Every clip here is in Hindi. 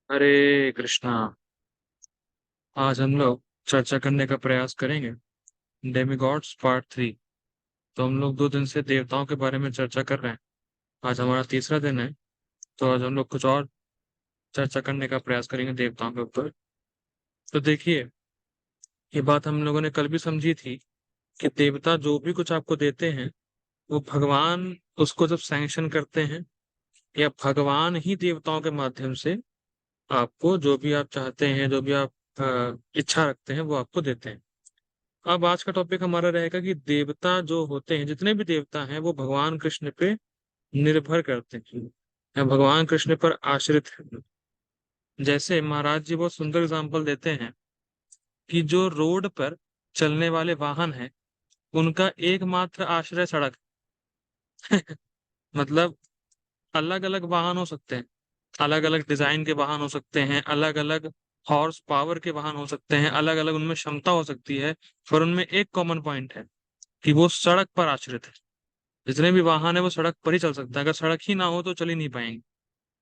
हरे कृष्णा। आज हम लोग चर्चा करने का प्रयास करेंगे डेमिगॉड्स पार्ट 3। तो हम लोग 2 दिन से देवताओं के बारे में चर्चा कर रहे हैं। आज हमारा तीसरा दिन है। तो आज हम लोग कुछ और चर्चा करने का प्रयास करेंगे देवताओं के ऊपर। तो देखिए, ये बात हम लोगों ने कल भी समझी थी कि देवता जो भी कुछ आपको देते हैं, वो भगवान उसको जब सैंक्शन करते हैं, या भगवान ही देवताओं के माध्यम से आपको जो भी आप चाहते हैं, जो भी आप इच्छा रखते हैं, वो आपको देते हैं। अब आज का टॉपिक हमारा रहेगा कि देवता जो होते हैं, जितने भी देवता हैं, वो भगवान कृष्ण पे निर्भर करते हैं या भगवान कृष्ण पर आश्रित हैं। जैसे महाराज जी बहुत सुंदर एग्जाम्पल देते हैं कि जो रोड पर चलने वाले वाहन हैं, उनका एकमात्र आश्रय सड़क है। मतलब अलग अलग वाहन हो सकते हैं, अलग अलग डिजाइन के वाहन हो सकते हैं, अलग अलग हॉर्स पावर के वाहन हो सकते हैं, अलग अलग उनमें क्षमता हो सकती है, पर उनमें एक कॉमन पॉइंट है कि वो सड़क पर आश्रित है। जितने भी वाहन है वो सड़क पर ही चल सकता है, अगर सड़क ही ना हो तो चल ही नहीं पाएंगे।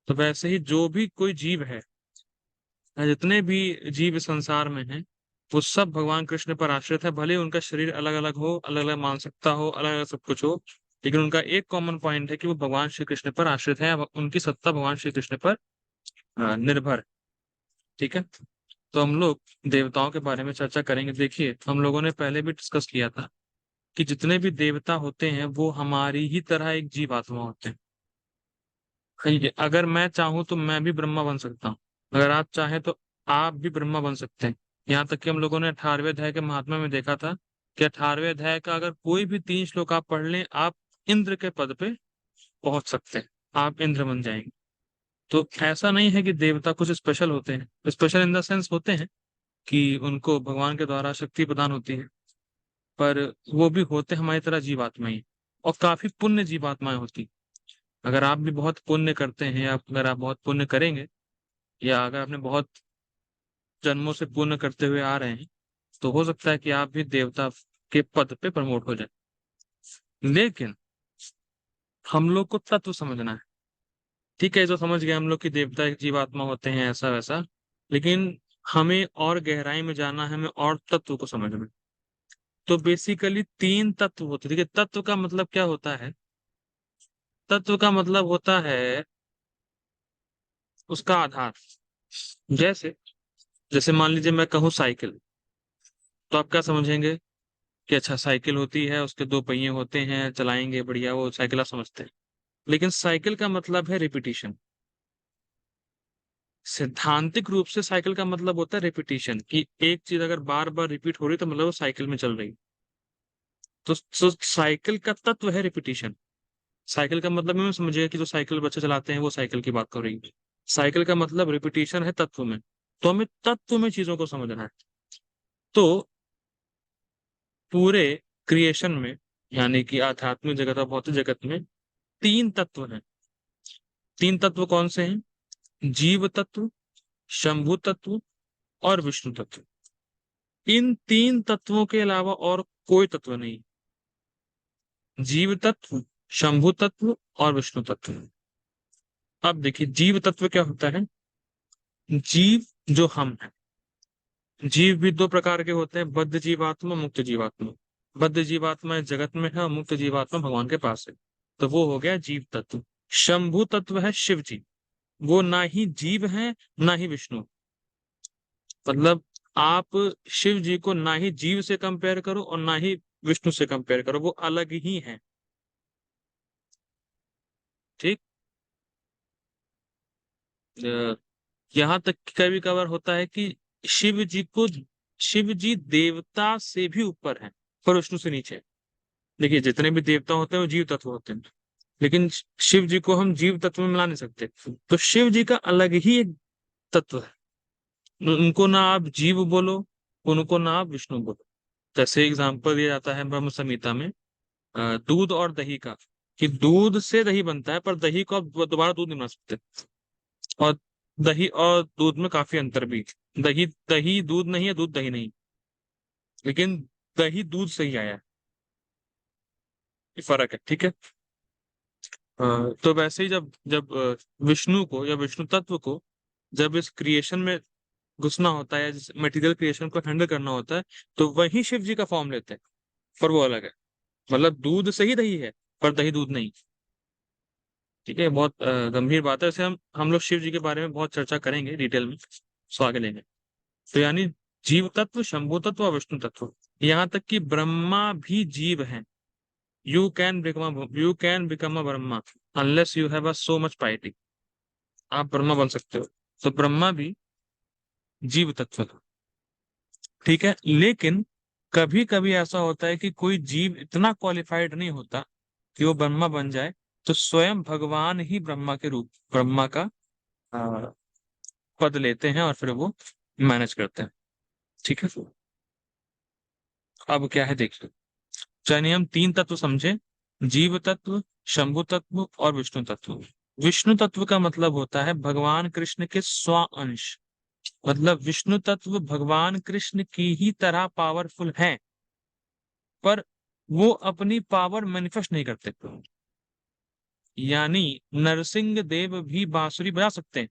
तो वैसे ही जो भी कोई जीव है, या जितने भी जीव इस संसार में हैं, वो सब भगवान कृष्ण पर आश्रित है। भले उनका शरीर अलग अलग हो, अलग अलग मानसिकता हो, अलग अलग सब कुछ हो, लेकिन उनका एक कॉमन पॉइंट है कि वो भगवान श्री कृष्ण पर आश्रित है, उनकी सत्ता भगवान श्री कृष्ण पर निर्भर है। ठीक है। तो हम लोग देवताओं के बारे में चर्चा करेंगे। देखिए, हम लोगों ने पहले भी डिस्कस किया था कि जितने भी देवता होते हैं वो हमारी ही तरह एक जीवात्मा होते हैं। ठीक है, अगर मैं चाहूं तो मैं भी ब्रह्मा बन सकता हूँ, अगर आप चाहें तो आप भी ब्रह्मा बन सकते हैं। यहाँ तक कि हम लोगों ने 18वें अध्याय के महात्मा में देखा था कि 18वें अध्याय का अगर कोई भी 3 श्लोक आप पढ़ लें, आप इंद्र के पद पे पहुंच सकते हैं, आप इंद्र बन जाएंगे। तो ऐसा नहीं है कि देवता कुछ स्पेशल होते हैं, स्पेशल इन द सेंस होते हैं कि उनको भगवान के द्वारा शक्ति प्रदान होती है, पर वो भी होते हमारी तरह जीवात्माएं, और काफी पुण्य जीवात्माएं होती। अगर आप भी बहुत पुण्य करते हैं, या अगर आप बहुत पुण्य करेंगे, या अगर आपने बहुत जन्मों से पुण्य करते हुए आ रहे हैं, तो हो सकता है कि आप भी देवता के पद पे प्रमोट हो जाए। लेकिन हम लोग को तत्व समझना है। ठीक है, जो समझ गए हम लोग कि देवता एक जीवात्मा होते हैं, ऐसा वैसा, लेकिन हमें और गहराई में जाना है, हमें और तत्व को समझना है। तो बेसिकली 3 तत्व होते हैं। देखिए, तत्व का मतलब क्या होता है? तत्व का मतलब होता है उसका आधार। जैसे जैसे मान लीजिए मैं कहूँ साइकिल, तो आप क्या समझेंगे कि अच्छा साइकिल होती है, उसके 2 पहिए होते हैं, चलाएंगे बढ़िया, वो साइकिल आप समझते हैं। लेकिन साइकिल का मतलब है रिपीटिशन। सिद्धांतिक रूप से साइकिल का मतलब होता है रिपीटिशन, कि एक चीज अगर बार बार रिपीट हो रही तो मतलब वो साइकिल में चल रही। तो साइकिल का तत्व है रिपीटिशन। साइकिल का मतलब में समझिए कि जो साइकिल बच्चे चलाते हैं वो साइकिल की बात कर रही है। साइकिल का मतलब रिपीटिशन है तत्व में। तो हमें तत्व में चीजों को समझना है। तो पूरे क्रिएशन में, यानी कि आध्यात्मिक जगत और भौतिक जगत में 3 तत्व हैं। 3 तत्व कौन से हैं? जीव तत्व, शंभु तत्व और विष्णु तत्व। इन 3 तत्वों के अलावा और कोई तत्व नहीं। जीव तत्व, शंभु तत्व और विष्णु तत्व। अब देखिए, जीव तत्व क्या होता है? जीव जो हम हैं। जीव भी 2 प्रकार के होते हैं, बद्ध जीवात्मा, मुक्त जीवात्मा। बद्ध जीवात्मा इस जगत में है और मुक्त जीवात्मा भगवान के पास है। तो वो हो गया जीव तत्व। शंभु तत्व है शिव जी। वो ना ही जीव है, ना ही विष्णु। मतलब आप शिव जी को ना ही जीव से कंपेयर करो और ना ही विष्णु से कंपेयर करो, वो अलग ही है। ठीक। अ, यहाँ तक कभी कभार होता है कि शिव जी को शिव जी देवता से भी ऊपर है, पर विष्णु से नीचे है। देखिए, जितने भी देवता होते हैं वो जीव तत्व होते हैं, लेकिन शिव जी को हम जीव तत्व में मिला नहीं सकते। तो शिव जी का अलग ही एक तत्व है। उनको ना आप जीव बोलो, उनको ना आप विष्णु बोलो। जैसे एग्जाम्पल दिया जाता है ब्रह्म संहिता में, दूध और दही का, कि दूध से दही बनता है, पर दही को आप दोबारा दूध नहीं बना सकते। और दही और दूध में काफी अंतर भी है। दही दही दूध नहीं है, दूध दही नहीं, लेकिन दही दूध से ही आया है। ये फर्क है। ठीक है। तो वैसे ही जब जब विष्णु को या विष्णु तत्व को जब इस क्रिएशन में घुसना होता है, जिस मटेरियल क्रिएशन को हैंडल करना होता है, तो वही शिव जी का फॉर्म लेते हैं, पर वो अलग है। मतलब दूध से ही दही है, पर दही दूध नहीं। ठीक है, बहुत गंभीर बात है। वैसे हम लोग शिव जी के बारे में बहुत चर्चा करेंगे डिटेल में, सो आगे लेंगे। तो यानी जीव तत्व, शंभु तत्व और विष्णु तत्व, यहाँ तक कि ब्रह्मा भी जीव हैं। You can become a Brahma unless you have a so much piety. आप ब्रह्मा बन सकते हो, तो ब्रह्मा भी जीव तत्व है। ठीक है, लेकिन कभी कभी ऐसा होता है कि कोई जीव इतना क्वालिफाइड नहीं होता कि वो ब्रह्मा बन जाए, तो स्वयं भगवान ही ब्रह्मा का अ, पद लेते हैं और फिर वो मैनेज करते हैं। ठीक है, अब क्या है देखिए। यानी हम तीन तत्व समझे, जीव तत्व, शंभु तत्व और विष्णु तत्व। विष्णु तत्व का मतलब होता है भगवान कृष्ण के स्व अंश। मतलब विष्णु तत्व भगवान कृष्ण की ही तरह पावरफुल है, पर वो अपनी पावर मैनिफेस्ट नहीं करते। यानी नरसिंह देव भी बांसुरी बजा सकते हैं,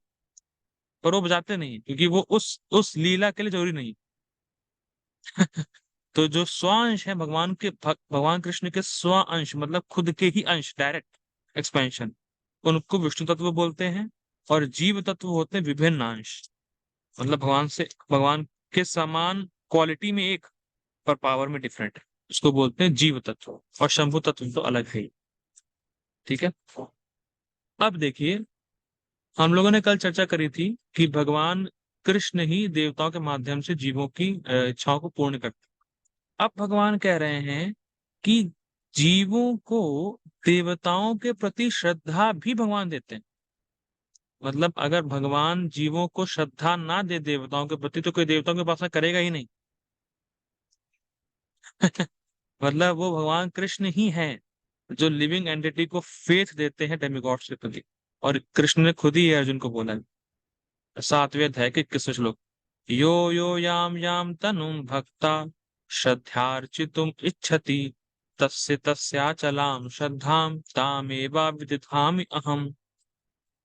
पर वो बजाते नहीं, क्योंकि वो उस लीला के लिए जरूरी नहीं। तो जो स्वांश है भगवान कृष्ण के स्वांश, मतलब खुद के ही अंश, डायरेक्ट एक्सपेंशन, उनको विष्णु तत्व बोलते हैं। और जीव तत्व होते हैं विभिन्न अंश, मतलब भगवान के समान क्वालिटी में एक, पर पावर में डिफरेंट, उसको बोलते हैं जीव तत्व। और शंभु तत्व तो अलग है ही। ठीक है, अब देखिए, हम लोगों ने कल चर्चा करी थी कि भगवान कृष्ण ही देवताओं के माध्यम से जीवों की इच्छाओं को पूर्ण करते हैं। अब भगवान कह रहे हैं कि जीवों को देवताओं के प्रति श्रद्धा भी भगवान देते हैं। मतलब अगर भगवान जीवों को श्रद्धा ना दे देवताओं के प्रति, तो कोई देवताओं की उपासना करेगा ही नहीं। मतलब वो भगवान कृष्ण ही है जो लिविंग एंटिटी को फेथ देते हैं डेमिगॉड्स के प्रति। और कृष्ण ने खुद ही ये अर्जुन को बोला है, 7वें अध्याय के 21वें श्लोक, यो यो याम याम तनुम भक्ता श्रद्धार्चितुम इच्छति तस्य तस्याचलाम श्रद्धाम तामेवा विदिधामि अहम।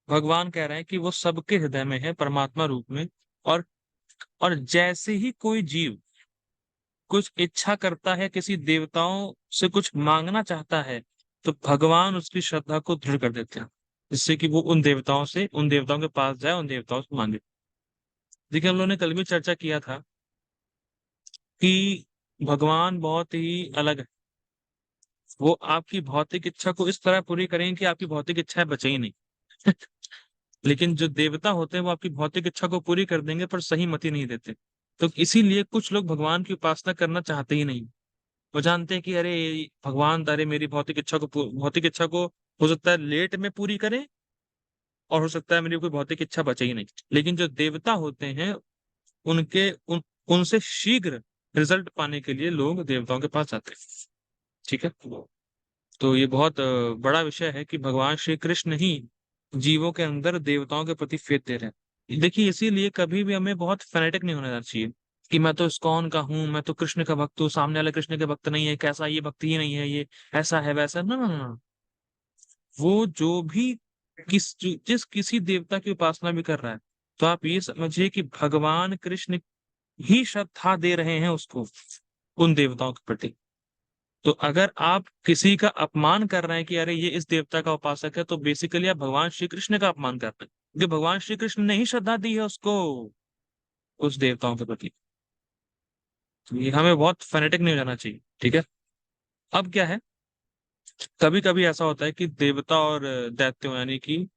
भगवान कह रहे हैं कि वो सबके हृदय में है परमात्मा रूप में। और और जैसे ही कोई जीव कुछ इच्छा करता है, किसी देवताओं से कुछ मांगना चाहता है, तो भगवान उसकी श्रद्धा को दृढ़ कर देते हैं, जिससे कि वो उन देवताओं के पास जाए, उन देवताओं से मांगे। देखिए, हम लोगों ने कल भी चर्चा किया था कि भगवान बहुत ही अलग है। वो आपकी भौतिक इच्छा को इस तरह पूरी करेंगे कि आपकी भौतिक इच्छाएं बचे ही नहीं। लेकिन जो देवता होते हैं वो आपकी भौतिक इच्छा को पूरी कर देंगे, पर सही मति नहीं देते। तो इसीलिए कुछ लोग भगवान की उपासना करना चाहते ही नहीं। वो जानते हैं कि अरे भगवान, अरे मेरी भौतिक इच्छा को हो सकता है लेट में पूरी करें, और हो सकता है मेरी कोई भौतिक इच्छा बचे ही नहीं। लेकिन जो देवता होते हैं, उनसे शीघ्र रिजल्ट पाने के लिए लोग देवताओं के पास जाते हैं। ठीक है, तो ये बहुत बड़ा विषय है कि भगवान श्री कृष्ण ही जीवों के अंदर देवताओं के प्रति फेथ दे रहे हैं। देखिए, इसीलिए कभी भी हमें बहुत फैनेटिक नहीं होना चाहिए कि मैं तो इस्कॉन का हूँ, मैं तो कृष्ण का भक्त हूँ, सामने वाले कृष्ण के भक्त नहीं है, कैसा ये भक्ति ही नहीं है, ये ऐसा है वैसा। ना ना ना, वो जो भी जिस किसी देवता की उपासना भी कर रहा है, तो आप ये समझिए कि भगवान कृष्ण ही श्रद्धा दे रहे हैं उसको, उन देवताओं के प्रति। तो अगर आप किसी का अपमान कर रहे हैं कि अरे ये इस देवता का उपासक है, तो बेसिकली आप भगवान श्री कृष्ण का अपमान कर रहे हैं, क्योंकि भगवान श्री कृष्ण ने ही श्रद्धा दी है उसको, उस देवताओं के प्रति। तो ये हमें बहुत फैनेटिक नहीं हो जाना चाहिए। ठीक है, अब क्या है, कभी कभी ऐसा होता है कि देवता और दैत्यों, यानी कि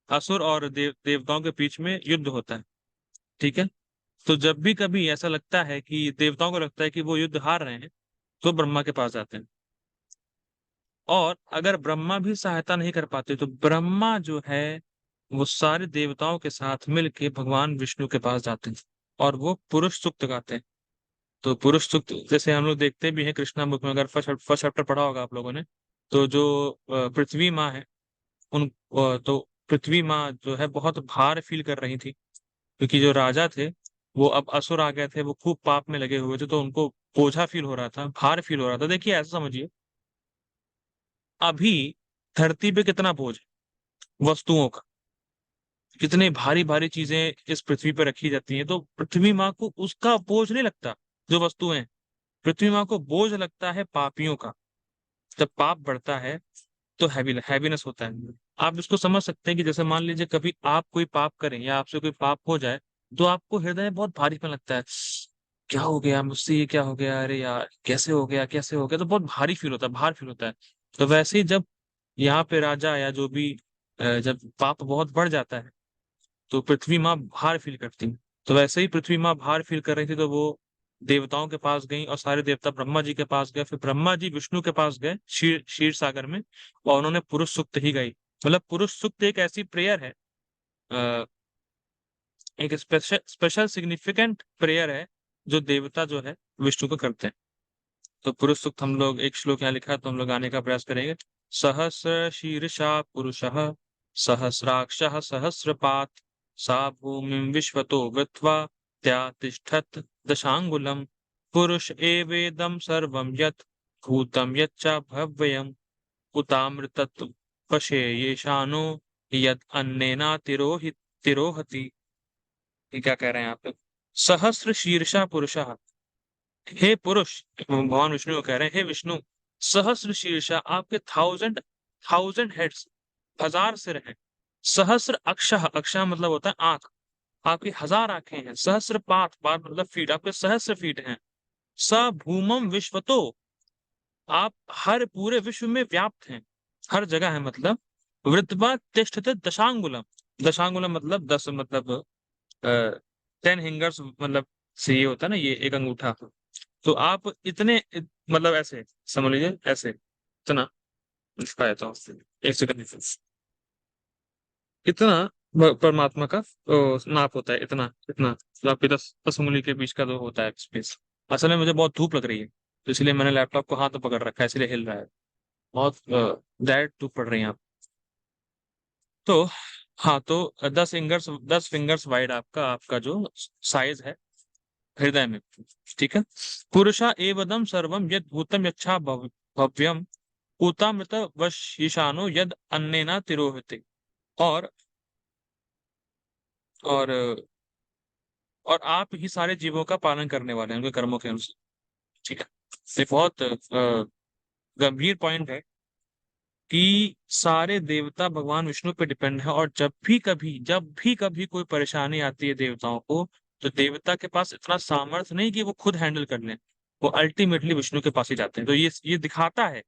असुर और देवताओं के बीच में युद्ध होता है। ठीक है, तो जब भी कभी ऐसा लगता है कि देवताओं को लगता है कि वो युद्ध हार रहे हैं, तो ब्रह्मा के पास जाते हैं। और अगर ब्रह्मा भी सहायता नहीं कर पाते, तो ब्रह्मा जो है वो सारे देवताओं के साथ मिलके भगवान विष्णु के पास जाते हैं, और वो पुरुष सूक्त गाते हैं। तो पुरुष सूक्त जैसे हम लोग देखते भी हैं कृष्णा बुक में, अगर फर्स्ट चैप्टर पढ़ा होगा आप लोगों ने, तो जो पृथ्वी माँ है, तो पृथ्वी माँ जो है बहुत भार फील कर रही थी, क्योंकि जो राजा थे वो अब असुर आ गए थे, वो खूब पाप में लगे हुए थे, तो उनको बोझा फील हो रहा था, भार फील हो रहा था। देखिए, ऐसा समझिए, अभी धरती पे कितना बोझ है वस्तुओं का, कितने भारी भारी चीजें इस पृथ्वी पर रखी जाती हैं, तो पृथ्वी माँ को उसका बोझ नहीं लगता। जो वस्तुएं, पृथ्वी माँ को बोझ लगता है पापियों का। जब पाप बढ़ता है तो हैवीनेस होता है। आप इसको समझ सकते हैं कि जैसे मान लीजिए कभी आप कोई पाप करें या आपसे कोई पाप हो जाए, तो आपको हृदय में बहुत भारीपन लगता है। क्या हो गया मुझसे, ये क्या हो गया, अरे यार कैसे हो गया, कैसे हो गया, तो बहुत भारी फील होता है, भार फील होता है। तो वैसे ही जब यहाँ पे राजा या जो भी जब पाप बहुत बढ़ जाता है तो पृथ्वी माँ भार फील करती है। तो वैसे ही पृथ्वी माँ भार फील कर रही थी, तो वो देवताओं के पास गई और सारे देवता ब्रह्मा जी के पास गए, फिर ब्रह्मा जी विष्णु के पास गए क्षीर सागर में, और उन्होंने पुरुष सूक्त ही गाई। मतलब पुरुष सूक्त एक ऐसी प्रेयर है, अ, एक स्पेशल स्पेशल सिग्निफिकेंट प्रेयर है जो देवता जो है विष्णु को करते हैं। तो पुरुष सूक्त हम लोग, एक श्लोक यहाँ लिखा है तो हम लोग गाने का प्रयास करेंगे। सहस्र शीर्षा पुरुषः सहस्राक्ष सहस्रपात सा भूमिं विश्वतो वृत्वा त्यातिष्ठत् दशांगुलम पुरुष एवेदं सर्वं यत् भूतं यच्च भव्यम् उतामृतत्व पशे येषानो यद अन्नेना तिरोहति। ये क्या कह रहे हैं आप? सहस्र शीर्षा पुरुषः, हे पुरुष, भगवान विष्णु को कह रहे हैं, हे विष्णु, सहस्र शीर्षा, आपके थाउजेंड थाउजेंड हेड्स, हजार सिर हैं। सहस्र अक्षः, अक्षः मतलब होता है आंख, आपकी हजार आंखें हैं। सहस्र पात, पात मतलब फीट, आपके सहस्र फीट हैं। स भूमम विश्वतो, आप हर पूरे विश्व में व्याप्त हैं, हर जगह है मतलब। वृत्तवा तिष्ठते दशांगुलम, दशांगुलम मतलब 10, मतलब 10 फिंगर्स, मतलब से ये होता है ना, ये एक अंगूठा। तो आप इतने मतलब ऐसे समझ लीजिए, ऐसे इतना इसका तो 1 सेकंड, इतना परमात्मा का नाप होता है, इतना इतना। तो आपके 10 10 उंगली के बीच का जो होता है स्पेस। असल में मुझे बहुत धूप लग रही है, तो इसलिए मैंने लैपटॉप को हाथ में पकड़ रखा है, इसलिए हिल रहा है बहुत। डायरेक्ट धूप पड़ रही है आप। तो हाँ, तो 10 फिंगर्स वाइड आपका आपका जो साइज है हृदय में, ठीक है। पुरुषा एवदम सर्वम यद भूतम यच्छा भव्यम पूतामृत वशीशानो यद अन्नेना तिरोहिते। और और और आप ही सारे जीवों का पालन करने वाले हैं उनके कर्मों के अनुसार, ठीक है। ये बहुत गंभीर पॉइंट है कि सारे देवता भगवान विष्णु पे डिपेंड है, और जब भी कभी कोई परेशानी आती है देवताओं को, तो देवता के पास इतना सामर्थ्य नहीं कि वो खुद हैंडल कर लें, वो अल्टीमेटली विष्णु के पास ही जाते हैं। तो ये दिखाता है,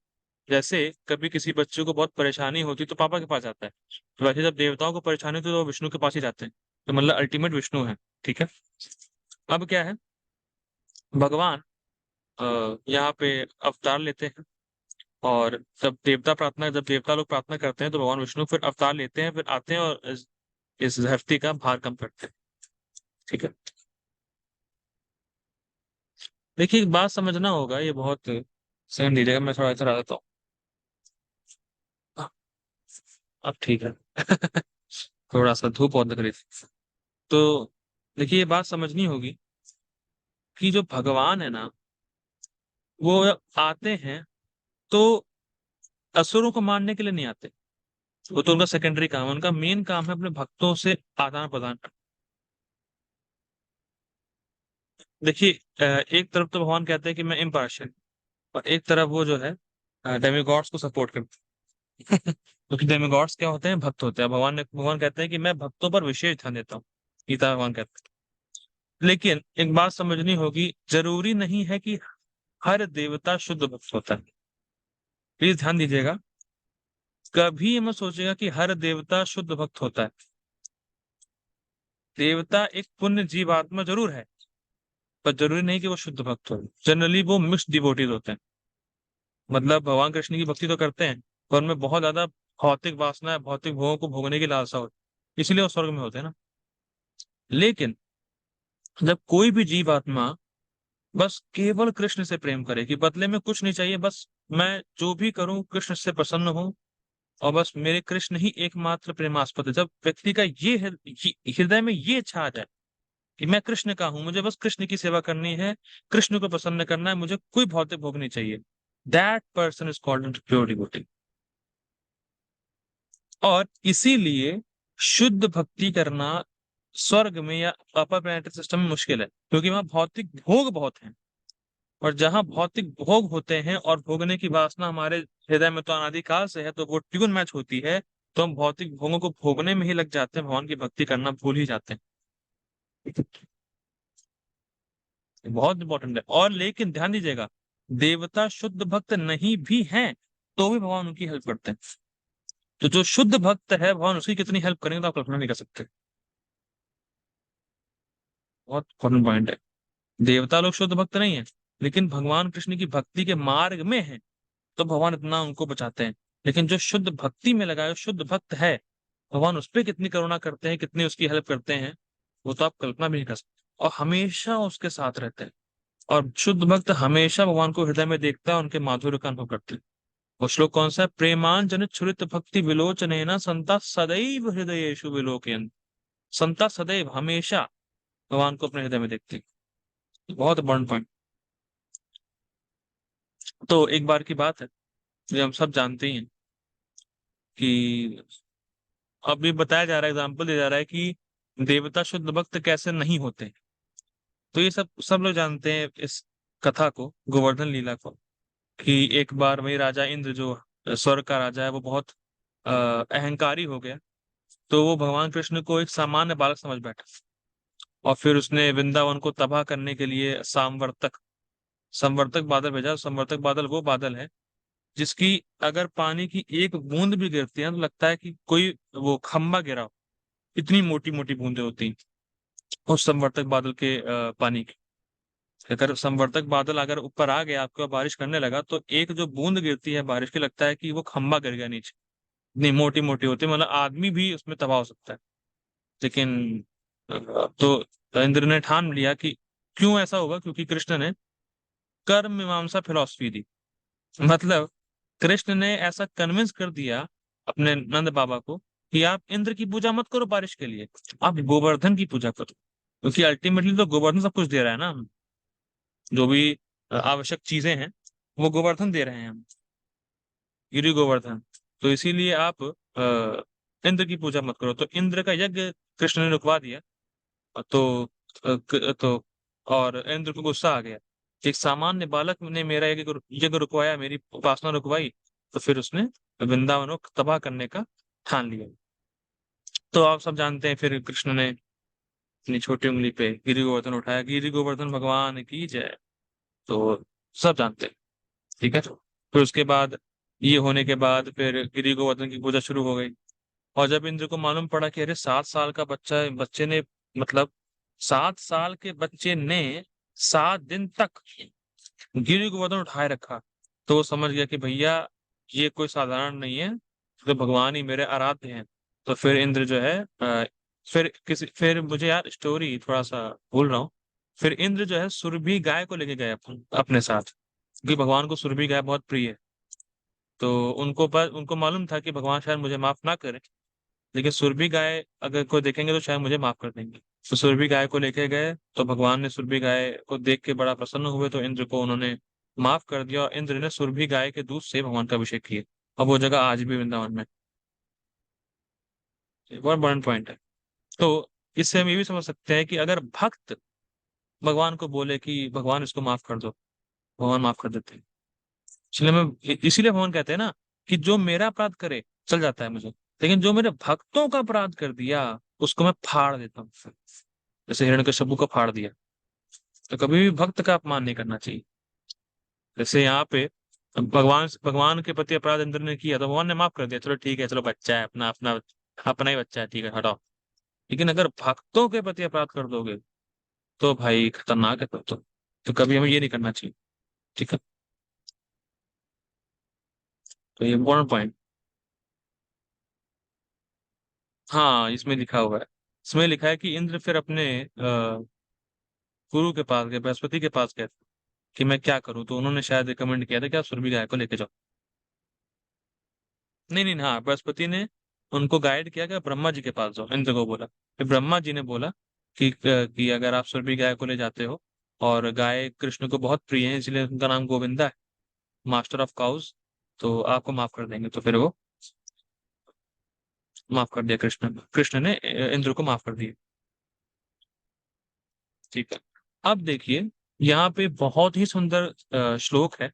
जैसे कभी किसी बच्चे को बहुत परेशानी होती है तो पापा के पास जाता है, तो वैसे जब देवताओं को परेशानी होती है तो वो विष्णु के पास ही जाते हैं। तो मतलब अल्टीमेट विष्णु है, ठीक है। अब क्या है, भगवान यहाँ पे अवतार लेते हैं, और जब देवता लोग प्रार्थना करते हैं तो भगवान विष्णु फिर अवतार लेते हैं, फिर आते हैं और इस धरती का भार कम करते हैं, ठीक है। देखिए एक बात समझना होगा, ये बहुत सेकंड दीजिएगा, मैं थोड़ा इधर आ जाता हूँ। हाँ, अब ठीक है। थोड़ा सा धूप बहुत लग रही थी। तो देखिए ये बात समझनी होगी कि जो भगवान है ना, वो आते हैं तो असुरों को मारने के लिए नहीं आते। वो तो उनका सेकेंडरी काम है, उनका मेन काम है अपने भक्तों से आदान प्रदान करना। देखिए एक तरफ तो भगवान कहते हैं कि मैं इम्पार्शियल, और एक तरफ वो जो है डेमिगॉड्स को सपोर्ट करते हैं। क्योंकि डेमिगॉड्स क्या होते हैं, भक्त होते हैं। भगवान कहते हैं कि मैं भक्तों पर विशेष ध्यान देता हूँ, गीता भगवान कहते हैं। लेकिन एक बात समझनी होगी, जरूरी नहीं है कि हर देवता शुद्ध भक्त होता है। प्लीज ध्यान दीजिएगा, कभी ये मत सोचेगा कि हर देवता शुद्ध भक्त होता है। देवता एक पुण्य जीवात्मा जरूर है, पर जरूरी नहीं कि वो शुद्ध भक्त हो। जनरली वो मिक्स डिवोटीज होते हैं, मतलब भगवान कृष्ण की भक्ति तो करते हैं, पर उनमें बहुत ज्यादा भौतिक वासना है, भौतिक भोगों को भोगने की लालसा होती है, इसलिए वो स्वर्ग में होते हैं ना। लेकिन जब कोई भी जीवात्मा बस केवल कृष्ण से प्रेम करे, कि बदले में कुछ नहीं चाहिए, बस मैं जो भी करूं कृष्ण से प्रसन्न हूं, और बस मेरे कृष्ण ही एकमात्र प्रेमास्पद है, जब व्यक्ति का ये हृदय में ये इच्छा आ जाए कि मैं कृष्ण का हूं, मुझे बस कृष्ण की सेवा करनी है, कृष्ण को प्रसन्न करना है, मुझे कोई भौतिक भोग नहीं चाहिए, that person is called pure devotee. और इसीलिए शुद्ध भक्ति करना स्वर्ग में या अपर प्लैनेटरी सिस्टम में मुश्किल है, क्योंकि वहां भौतिक भोग बहुत हैं। और जहां भौतिक भोग होते हैं और भोगने की वासना हमारे हृदय में तो अनादिकाल से है, तो वो ट्यून मैच होती है, तो हम भौतिक भोगों को भोगने में ही लग जाते हैं, भगवान की भक्ति करना भूल ही जाते हैं। बहुत इंपॉर्टेंट है। और लेकिन ध्यान दीजिएगा, देवता शुद्ध भक्त नहीं भी हैं तो भी भगवान उनकी हेल्प करते हैं। तो जो शुद्ध भक्त है, भगवान उसकी कितनी हेल्प करेंगे तो आप कल्पना नहीं कर सकते। बहुत इंपॉर्टेंट पॉइंट है। देवता लोग शुद्ध भक्त नहीं है, लेकिन भगवान कृष्ण की भक्ति के मार्ग में है, तो भगवान इतना उनको बचाते हैं। लेकिन जो शुद्ध भक्ति में लगा है, शुद्ध भक्त है, भगवान उस पर कितनी करुणा करते हैं, कितनी उसकी हेल्प करते हैं, वो तो आप कल्पना भी नहीं कर सकते। और हमेशा उसके साथ रहते हैं। और शुद्ध भक्त हमेशा भगवान को हृदय में देखता है, उनके माधुर्य का अनुभव करते हैं। वो श्लोक कौन सा है? प्रेमान जनित छुरित भक्ति विलोचन संता सदैव हृदयेषु विलोकयन्। संता सदैव, हमेशा भगवान को अपने हृदय में देखते हैं। बहुत इंपॉर्टेंट पॉइंट। तो एक बार की बात है, जो हम सब जानते ही हैं कि अभी बताया जा रहा है, एग्जाम्पल दिया जा रहा है कि देवता शुद्ध भक्त कैसे नहीं होते। तो ये सब सब लोग जानते हैं इस कथा को, गोवर्धन लीला को, कि एक बार वही राजा इंद्र, जो स्वर्ग का राजा है, वो बहुत अहंकारी हो गया। तो वो भगवान कृष्ण को एक सामान्य बालक समझ बैठा, और फिर उसने वृंदावन को तबाह करने के लिए सांवर्तक संवर्तक बादल भेजा। संवर्तक बादल वो बादल है जिसकी अगर पानी की एक बूंद भी गिरती है तो लगता है कि कोई वो खंबा गिरा हो। इतनी मोटी मोटी बूंदें होती हैं उस संवर्तक बादल के पानी की। अगर संवर्तक बादल अगर ऊपर आ गया, आपके ऊपर बारिश करने लगा, तो एक जो बूंद गिरती है बारिश की, लगता है कि वो खंबा गिर गया नीचे। इतनी मोटी मोटी होती है, मतलब आदमी भी उसमें तबाह हो सकता है। लेकिन तो इंद्र ने ठान लिया कि क्यों ऐसा होगा, क्योंकि कृष्ण ने कर्म मीमांसा फिलॉसफी दी। मतलब कृष्ण ने ऐसा कन्विंस कर दिया अपने नंद बाबा को कि आप इंद्र की पूजा मत करो बारिश के लिए, आप गोवर्धन की पूजा करो, क्योंकि अल्टीमेटली तो गोवर्धन सब कुछ दे रहा है ना। जो भी आवश्यक चीजें हैं, वो गोवर्धन दे रहे हैं हम, गिरी गोवर्धन। तो इसीलिए आप इंद्र की पूजा मत करो। तो इंद्र का यज्ञ कृष्ण ने रुकवा दिया। तो तो और इंद्र को गुस्सा आ गया कि एक सामान्य बालक ने मेरा यज्ञ रुकवाया, मेरी उपासना रुकवाई। तो फिर उसने वृंदावन को तबाह करने का ठान लिया। तो आप सब जानते हैं, फिर कृष्ण ने अपनी छोटी उंगली पे गिरी गोवर्धन उठाया, गिरी गोवर्धन भगवान की जय। तो सब जानते हैं। ठीक है। फिर उसके बाद, ये होने के बाद फिर गिरी गोवर्धन की पूजा शुरू हो गई। और जब इंद्र को मालूम पड़ा कि अरे 7 साल का बच्चे ने, मतलब 7 साल के बच्चे ने 7 दिन तक गिरी गोवर्धन उठाए रखा, तो वो समझ गया कि भैया ये कोई साधारण नहीं है, तो भगवान ही मेरे आराध्य हैं। तो फिर इंद्र जो है फिर मुझे यार स्टोरी थोड़ा सा भूल रहा हूँ। फिर इंद्र जो है सुरभि गाय को लेके गए अपने साथ, क्योंकि भगवान को सुरभि गाय बहुत प्रिय है। तो उनको मालूम था कि भगवान शायद मुझे माफ ना करे, लेकिन सुरभि गाय अगर कोई देखेंगे तो शायद मुझे माफ कर देंगे। तो सुरभि गाय को लेके गए, तो भगवान ने सुरभि गाय को देख के बड़ा प्रसन्न हुए, तो इंद्र को उन्होंने माफ कर दिया, और इंद्र ने सुरभि गाय के दूध से भगवान का अभिषेक किया। और वो जगह आज भी वृंदावन में। ये बहुत बड़ा पॉइंट है। तो इससे हम ये भी समझ सकते हैं कि अगर भक्त भगवान को बोले कि भगवान इसको माफ कर दो, भगवान माफ कर देते हैं। इसीलिए भगवान कहते हैं ना कि जो मेरा अपराध करे चल जाता है मुझे, लेकिन जो मेरे भक्तों का अपराध कर दिया उसको मैं फाड़ देता हूँ। जैसे हिरण्यकशिपु को फाड़ दिया। तो कभी भी भक्त का अपमान नहीं करना चाहिए। जैसे यहाँ पे भगवान के प्रति अपराध इंद्र ने किया, तो भगवान ने माफ कर दिया, चलो ठीक है, चलो बच्चा है, अपना अपना अपना ही बच्चा है, ठीक है, हटाओ। लेकिन अगर भक्तों के प्रति अपराध कर दोगे तो भाई खतरनाक है। तो कभी हमें ये नहीं करना चाहिए। ठीक है। तो ये इम्पोर्टेंट पॉइंट। हाँ, इसमें लिखा हुआ है। इसमें लिखा है कि इंद्र फिर अपने गुरु के पास गए, बृहस्पति के पास गए कि मैं क्या करूं। तो उन्होंने शायद रिकमेंड किया था कि आप सुरभि गाय को लेके जाओ। नहीं नहीं, हाँ, बृहस्पति ने उनको गाइड किया कि आप ब्रह्मा जी के पास जाओ, इंद्र को बोला। फिर ब्रह्मा जी ने बोला कि अगर आप सुरभि गाय को ले जाते हो, और गाय कृष्ण को बहुत प्रिय है, इसलिए उनका नाम गोविंदा है, मास्टर ऑफ काउज, तो आपको माफ कर देंगे। तो फिर वो माफ कर दिया कृष्ण, कृष्ण ने इंद्र को माफ कर दिया। ठीक है। अब देखिए, यहाँ पे बहुत ही सुंदर श्लोक है,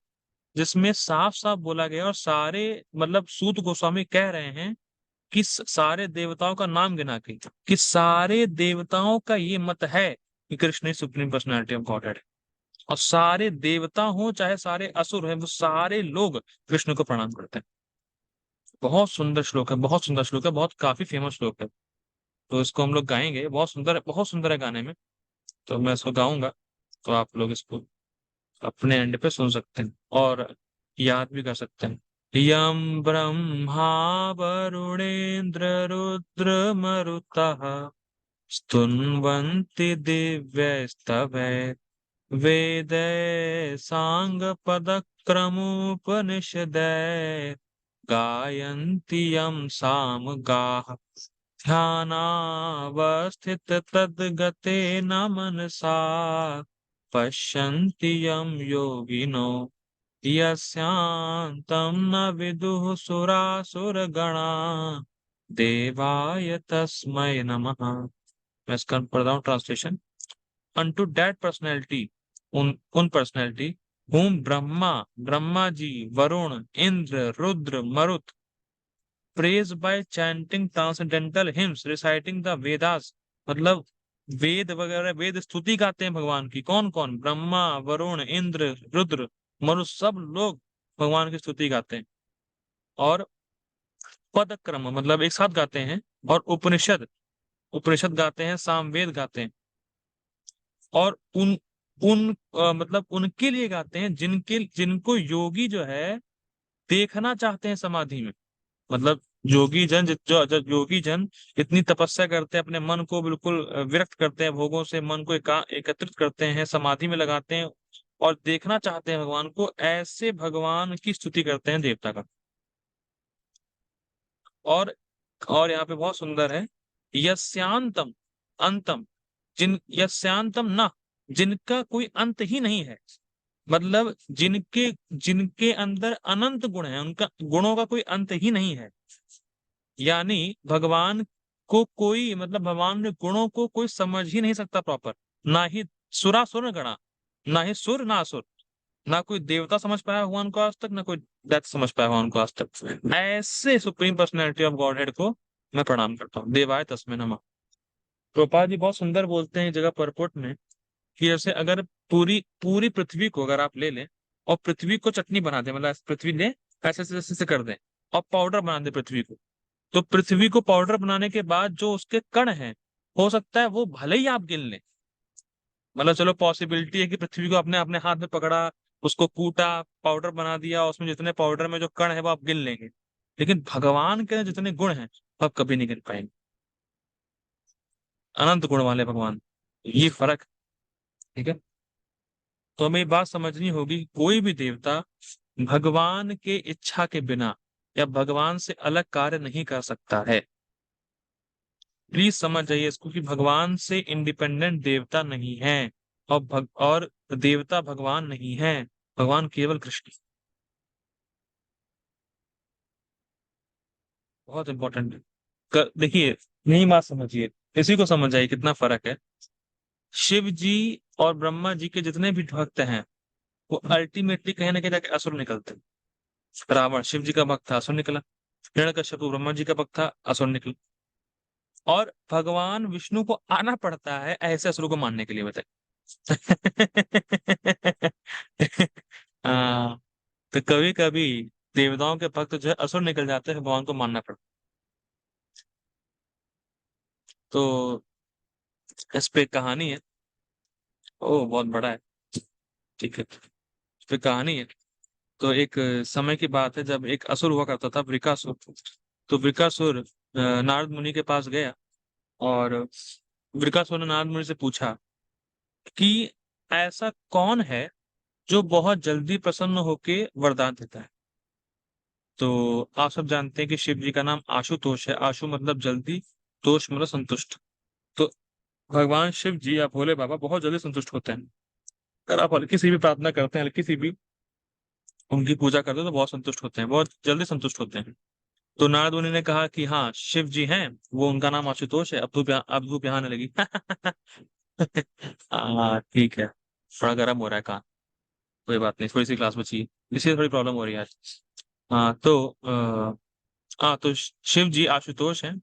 जिसमें साफ साफ बोला गया, और सारे मतलब सूत गोस्वामी कह रहे हैं कि सारे देवताओं का नाम गिना के, कि सारे देवताओं का ये मत है कि Krishna supreme personality of godhead है। और सारे देवता हो चाहे सारे असुर हैं, वो सारे लोग कृष्ण को प्रणाम करते हैं। बहुत सुंदर श्लोक है, बहुत सुंदर श्लोक है, बहुत काफी फेमस श्लोक है। तो इसको हम लोग गाएंगे, बहुत सुंदर, बहुत सुंदर है गाने में। तो मैं इसको गाऊंगा, तो आप लोग इसको अपने एंड पे सुन सकते हैं और याद भी कर सकते हैं। यम ब्रह्मा वरुणेन्द्र रुद्र मरुतः स्तुन्वन्ति दिव्यैस्तवैः वेदैः साङ्गपदक्रमोपनिषदैः गायन्ति यं सामगाः ध्यानावस्थित तद्गतेन मनसा पश्यन्ति यं योगिनो यस्यान्तं न विदुः सुरासुरगणा देवाय तस्मै नमः। मैं इसका पढ़ रहा हूँ ट्रांसलेशन। Unto that personality, उन personality, whom Brahma, Brahma ji, Varun, Indra, Rudra, Marut praised by chanting transcendental hymns reciting the Vedas, मतलब वेद वगैरह, वेद स्तुति गाते हैं भगवान की। कौन कौन? ब्रह्मा, वरुण, इंद्र, रुद्र, मरु, सब लोग भगवान की स्तुति गाते हैं। और पद क्रम मतलब एक साथ गाते हैं। और उपनिषद, उपनिषद गाते हैं, सामवेद गाते हैं। और उन उन मतलब उनके लिए गाते हैं जिनके जिनको योगी जो है देखना चाहते हैं समाधि में। मतलब योगी जन जो योगी जन इतनी तपस्या करते हैं, अपने मन को बिल्कुल विरक्त करते हैं भोगों से, मन को एकत्रित करते हैं, समाधि में लगाते हैं और देखना चाहते हैं भगवान को, ऐसे भगवान की स्तुति करते हैं देवता का। और यहाँ पे बहुत सुंदर है, यस्यांतम, अंतम, यस्यांतम ना, जिनका कोई अंत ही नहीं है। मतलब जिनके जिनके अंदर अनंत गुण है, उनका गुणों का कोई अंत ही नहीं है। यानी भगवान को कोई, मतलब भगवान के गुणों को कोई समझ ही नहीं सकता प्रॉपर। ना ही सुरासुर गणा, ना ही सुर ना असुर, ना कोई देवता समझ पाया भगवान को आज तक, ना कोई दैत्य समझ पाया भगवान को आज तक। ऐसे सुप्रीम पर्सनैलिटी ऑफ गॉडहेड को मैं प्रणाम करता हूँ। देवाय तस्मै नमः। प्रभुपाद जी बहुत सुंदर बोलते हैं इस जगह परपोट में, कि जैसे अगर पूरी पूरी पृथ्वी को अगर आप ले लें और पृथ्वी को चटनी बना दें, मतलब पृथ्वी ले ऐसे ऐसे कर दें और पाउडर बना दें पृथ्वी को, तो पृथ्वी को पाउडर बनाने के बाद जो उसके कण हैं, हो सकता है वो भले ही आप गिन लें। मतलब चलो पॉसिबिलिटी है कि पृथ्वी को अपने अपने हाथ में पकड़ा, उसको कूटा, पाउडर बना दिया, उसमें जितने पाउडर में जो कण है वो आप गिन लेंगे। लेकिन भगवान के जितने गुण हैं वो आप कभी नहीं गिन पाएंगे। अनंत गुण वाले भगवान, ये फर्क है। ठीक है। तो हमें ये बात समझनी होगी, कोई भी देवता भगवान के इच्छा के बिना या भगवान से अलग कार्य नहीं कर सकता है। प्लीज समझ जाइए इसको, कि भगवान से इंडिपेंडेंट देवता नहीं है। और देवता भगवान नहीं है, भगवान केवल कृष्ण। बहुत इंपॉर्टेंट है। देखिए, यही बात समझिए, इसी को समझ जाइए कितना फर्क है। शिव जी और ब्रह्मा जी के जितने भी भक्त हैं, वो अल्टीमेटली कहीं ना कहीं जाके असुर निकलते हैं। रावण शिव जी का भक्त था, असुर निकला। हिरण्यकश्यप ब्रह्मा जी का भक्त था, असुर निकला। और भगवान विष्णु को आना पड़ता है ऐसे असुरों को मारने के लिए, बताए। हाँ। तो कभी कभी देवताओं के भक्त जो है असुर निकल जाते हैं, भगवान को मानना पड़ता। तो इस पे कहानी है। ओ बहुत बड़ा है। ठीक है। इस पे कहानी है। तो एक समय की बात है, जब एक असुर हुआ करता था, वृकासुर। तो वृकासुर नारद मुनि के पास गया, और वृकासुर ने नारद मुनि से पूछा कि ऐसा कौन है जो बहुत जल्दी प्रसन्न होके वरदान देता है। तो आप सब जानते हैं कि शिव जी का नाम आशुतोष है। आशु मतलब जल्दी, तोष मतलब संतुष्ट। तो भगवान शिव जी या भोले बाबा बहुत जल्दी संतुष्ट होते हैं। अगर आप हल्की सी भी प्रार्थना करते हैं, हल्की सी भी उनकी पूजा करते हैं, तो बहुत संतुष्ट होते हैं, बहुत जल्दी संतुष्ट होते हैं। तो नारद मुनि ने कहा कि हाँ शिव जी हैं, वो उनका नाम आशुतोष है। अब धूप यहाँ आने लगी। ठीक है, थोड़ा गर्म हो रहा है कान, कोई बात नहीं, थोड़ी सी क्लास बची है, इसलिए थोड़ी प्रॉब्लम हो रही है आज। तो शिव जी आशुतोष हैं,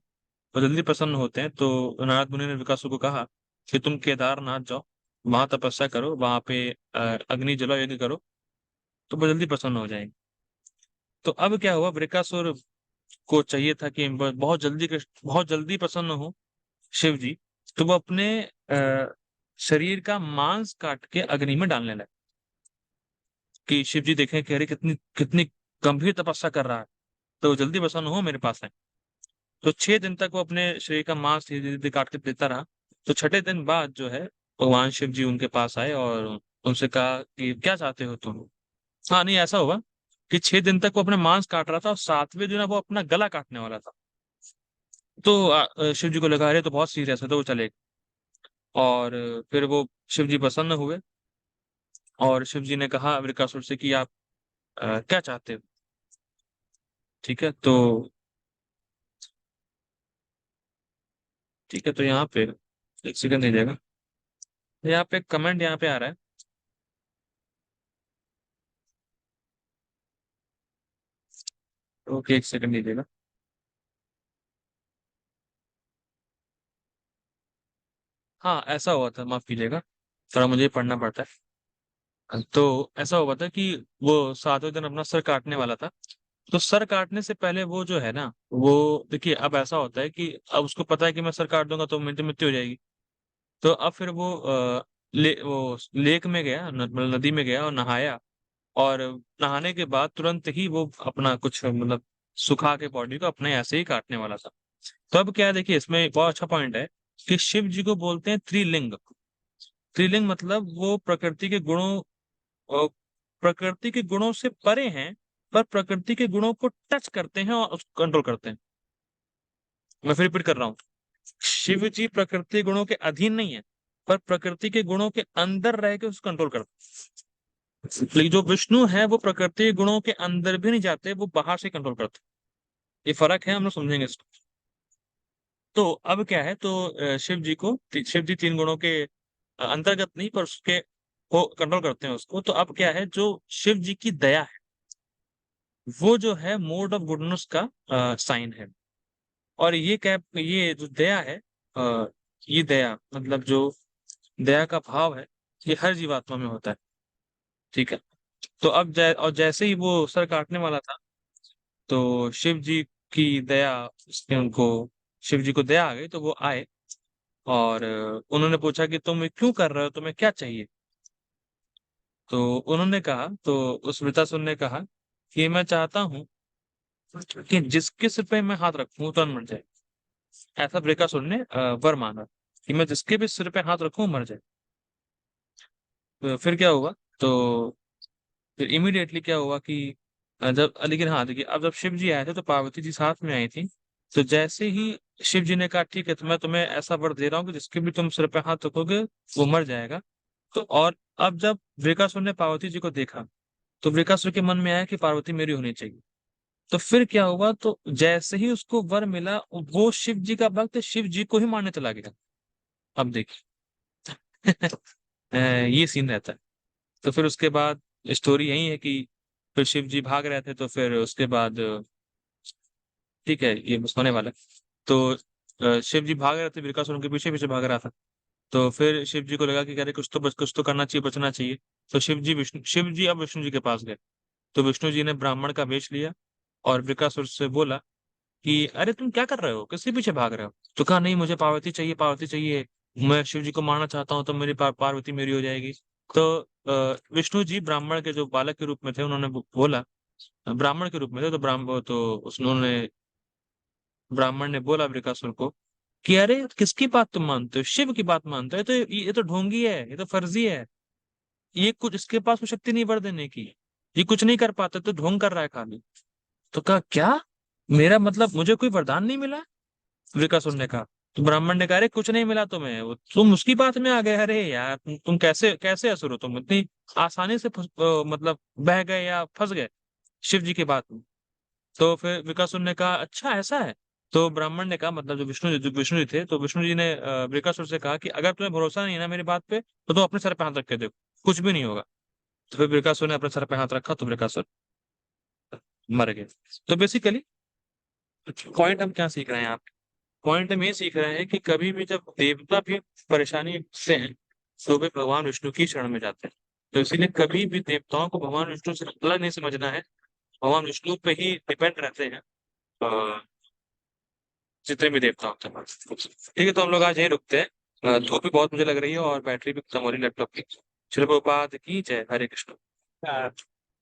वो जल्दी प्रसन्न होते हैं। तो नारद मुनि ने विकासु को कहा कि तुम केदारनाथ जाओ, वहां तपस्या करो, वहां पे अग्नि जलाओ, यज्ञ करो, तो वो जल्दी प्रसन्न हो जाएंगे। तो अब क्या हुआ, वृकासुर को चाहिए था कि बहुत जल्दी प्रसन्न हो शिव जी। तो वो अपने शरीर का मांस काट के अग्नि में डालने लगे कि शिव जी देखें कि अरे कितनी कितनी गंभीर तपस्या कर रहा है, तो जल्दी प्रसन्न हो मेरे पास है। तो 6 दिन तक वो अपने शरीर का मांस धीरे धीरे काट के देता रहा। तो छठे दिन बाद जो है, भगवान शिव जी उनके पास आए और उनसे कहा कि क्या चाहते हो तुम। हाँ नहीं, ऐसा हुआ कि 6 दिन तक वो अपने मांस काट रहा था और 7वें दिन वो अपना गला काटने वाला था। तो शिव जी को लगा अरे तो बहुत सीरियस है, तो वो चले गए। और फिर वो शिव जी प्रसन्न हुए और शिव जी ने कहा वृकासुर से कि आप क्या चाहते हो। ठीक है, तो यहाँ पे एक सेकंड दीजिएगा, यहाँ पे कमेंट यहाँ पे आ रहा है। ओके, एक सेकंड दीजिएगा। हाँ ऐसा हुआ था, माफ कीजिएगा, थोड़ा मुझे पढ़ना पड़ता है। तो ऐसा हुआ था कि वो 7वें दिन अपना सर काटने वाला था। तो सर काटने से पहले वो जो है ना, वो देखिए अब ऐसा होता है कि अब उसको पता है कि मैं सर काट दूंगा तो मेरी तो मृत्यु हो जाएगी। तो अब फिर वो वो लेक में गया, मतलब नदी में गया और नहाया। और नहाने के बाद तुरंत ही वो अपना कुछ मतलब सुखा के बॉडी को अपने ऐसे ही काटने वाला था। तो अब क्या है, देखिए इसमें एक बहुत अच्छा पॉइंट है कि शिव जी को बोलते हैं त्रिलिंग। त्रिलिंग मतलब वो अ, प्रकृति के गुणों से परे हैं, पर प्रकृति के गुणों को टच करते हैं और उसको कंट्रोल करते हैं। मैं फिर रिपीट कर रहा हूँ, शिव जी प्रकृति गुणों के अधीन नहीं है, पर प्रकृति के गुणों के अंदर रह के उसको कंट्रोल करते हैं। लेकिन जो विष्णु है वो प्रकृति के गुणों के अंदर भी नहीं जाते, वो बाहर से कंट्रोल करते हैं। ये फर्क है, हम लोग समझेंगे इसको। तो अब क्या है, तो शिव जी 3 गुणों के अंतर्गत नहीं, पर उसके को कंट्रोल करते हैं उसको। तो अब क्या है, जो शिव जी की दया है, वो जो है मोड ऑफ गुडनेस का साइन है। और ये जो दया है, अ, ये दया मतलब जो दया का भाव है, ये हर जीवात्मा में होता है। ठीक है। तो अब जैसे ही वो सर काटने वाला था, तो की दया उसने उनको शिव जी को दया आ गई, तो वो आए और उन्होंने पूछा कि तुम ये क्यों कर रहे हो, तुम्हें क्या चाहिए। तो उन्होंने कहा, तो उस वृतासुर ने कहा कि मैं चाहता हूं कि जिसके सिर पे मैं हाथ रखूं तुरंत मर जाए। ऐसा वृकासुर ने वर मांगा कि मैं जिसके भी सिर पे हाथ रखूं मर जाए। तो फिर क्या हुआ, तो फिर इमीडिएटली क्या हुआ कि लेकिन हाँ देखिए, अब जब शिव जी आए थे तो पार्वती जी साथ में आई थी। तो जैसे ही शिव जी ने कहा ठीक है, तो मैं तुम्हें ऐसा वर दे रहा हूँ कि जिसके भी तुम सिर पे हाथ रखोगे वो मर जाएगा। तो और अब जब वृकासुर ने पार्वती जी को देखा, तो वृकासुर के मन में आया कि पार्वती मेरी होनी चाहिए। तो फिर क्या हुआ, तो जैसे ही उसको वर मिला, वो शिव जी का भक्त शिव जी को ही मारने चला गया। अब देखिए। ये सीन रहता है। तो फिर उसके बाद स्टोरी यही है कि फिर शिव जी भाग रहे थे, तो फिर उसके बाद ठीक है, ये बस होने वाला है। तो शिव जी भाग रहे थे, वृकासुर उनके पीछे पीछे भाग रहा था। तो फिर शिव जी को लगा कि अरे कुछ तो करना चाहिए, बचना चाहिए। तो शिव जी अब विष्णु जी के पास गए। तो विष्णु जी ने ब्राह्मण का वेश लिया और वृकासुर से बोला कि अरे तुम क्या कर रहे हो, किसके पीछे भाग रहे हो। तो कहा नहीं, मुझे पार्वती चाहिए, पार्वती चाहिए, मैं शिव जी को मारना चाहता हूँ, तो मेरी पार्वती मेरी हो जाएगी। तो विष्णु जी ब्राह्मण के जो बालक के रूप में थे, उन्होंने बोला, ब्राह्मण के रूप में थे, तो उन्होंने ब्राह्मण ने बोला वृकासुर को कि अरे किसकी बात तुम मानते हो, शिव की बात मानते हो, ये तो ढोंगी है, ये तो फर्जी है, ये कुछ इसके पास कोई शक्ति नहीं वर देने की, ये कुछ नहीं कर पाता, तो ढोंग कर रहा है खाली। तो कहा क्या, मेरा मतलब मुझे कोई वरदान नहीं मिला। वृकासुर ने कहा। तो ब्राह्मण ने कहा अरे कुछ नहीं मिला तुम्हें, तुम उसकी बात में आ गए, अरे यार तुम कैसे कैसे असुर हो, तुम इतनी आसानी से मतलब बह गए या फंस गए शिव जी की बात में। तो फिर विकासुर ने कहा अच्छा ऐसा है। तो ब्राह्मण ने कहा, मतलब जो विष्णु जी थे, तो विष्णु जी ने वृकासुर से कहा कि अगर तुम्हें भरोसा नहीं है ना मेरी बात पे, तो तुम अपने सर पे हाथ रख के देखो, कुछ भी नहीं होगा। तो फिर वृकासुर ने अपने सर पे हाथ रखा, तो वृकासुर मर गए। तो बेसिकली पॉइंट हम क्या सीख रहे हैं यहाँ पे? पॉइंट हम ये सीख रहे हैं कि कभी भी जब देवता भी परेशानी से हैं, तो वे भगवान विष्णु की शरण में जाते हैं। तो इसीलिए कभी भी देवताओं को भगवान विष्णु से अलग नहीं समझना है, भगवान विष्णु पे ही डिपेंड रहते हैं जितने भी देवता होते हैं। ठीक है, तो हम लोग आज यही रुकते हैं। धूप भी बहुत मुझे लग रही है और बैटरी भी खत्म हो रही है लैपटॉप की। श्री प्रभुपाद की जय। हरे कृष्ण।